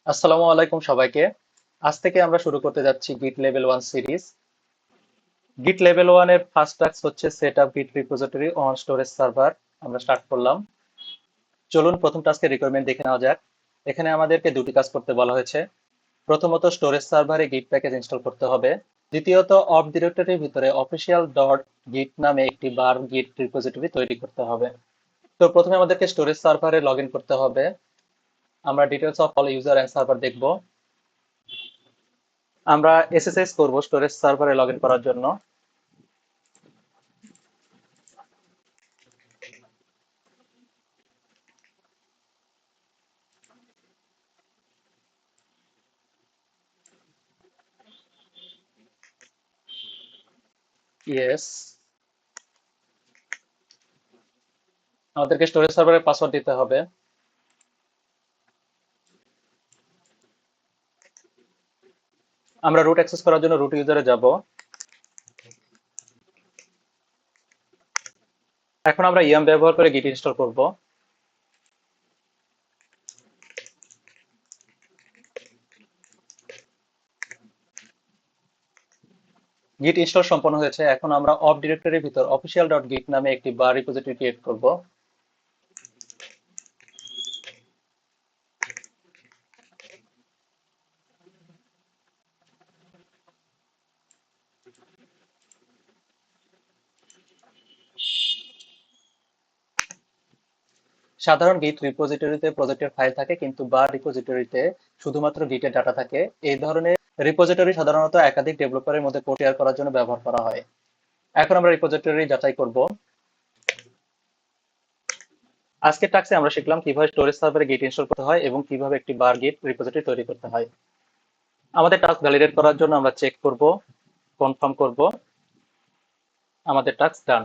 আসসালামু আলাইকুম সবাইকে। আজ থেকে আমরা শুরু করতে যাচ্ছি গিট লেভেল 1 সিরিজ। গিট লেভেল 1 এর ফার্স্ট টাস্ক হচ্ছে সেট আপ গিট রিপোজিটরি অন স্টোরেজ সার্ভার। আমরা স্টার্ট করলাম। চলুন প্রথম টাস্কের রিকোয়ারমেন্ট দেখে নেওয়া যাক। এখানে আমাদেরকে দুটি কাজ করতে বলা হয়েছে। প্রথমত স্টোরেজ সার্ভারে গিট প্যাকেজ ইনস্টল করতে হবে। দ্বিতীয়ত অফ ডিরেক্টরির ভিতরে অফিসিয়াল ডট গিট নামে একটি বার গিট রিপোজিটরি তৈরি করতে হবে। তো প্রথমে আমাদেরকে স্টোরেজ সার্ভারে লগ ইন করতে হবে। আমরা details of all user and server দেখব। আমরা এসএসএস করব স্টোরেজ সার্ভারে লগ ইন করার জন্য। ইয়েস, আমাদেরকে স্টোরেজ সার্ভারের পাসওয়ার্ড দিতে হবে। আমরা রুট অ্যাক্সেস করার জন্য রুট ইউজারে যাব। এখন আমরা ইয়াম ব্যবহার করে গিট ইনস্টল করব। গিট ইনস্টল সম্পন্ন হয়েছে। এখন আমরা অফ ডিরেক্টরির ভিতর অফিসিয়াল ডট গিট নামে একটি বার রিপোজিটরি ক্রিয়েট করব। সাধারণ গিট রিপোজিটরিতে প্রজেক্টের ফাইল থাকে, কিন্তু বার রিপোজিটরিতে শুধুমাত্র গিটের ডাটা থাকে। এই ধরনের রিপোজিটরি সাধারণত একাধিক ডেভেলপারের মধ্যে কোড শেয়ার করার জন্য ব্যবহার করা হয়। এখন আমরা রিপোজিটরি যাচাই করব। আজকের টাস্কে আমরা শিখলাম কিভাবে স্টোরেজ সার্ভারে গিট ইনস্টল করতে হয় এবং কিভাবে একটি বার গিট রিপোজিটরি তৈরি করতে হয়। আমাদের টাস্ক ভ্যালিডেট করার জন্য আমরা চেক করব, কনফার্ম করব। আমাদের টাস্ক ডান।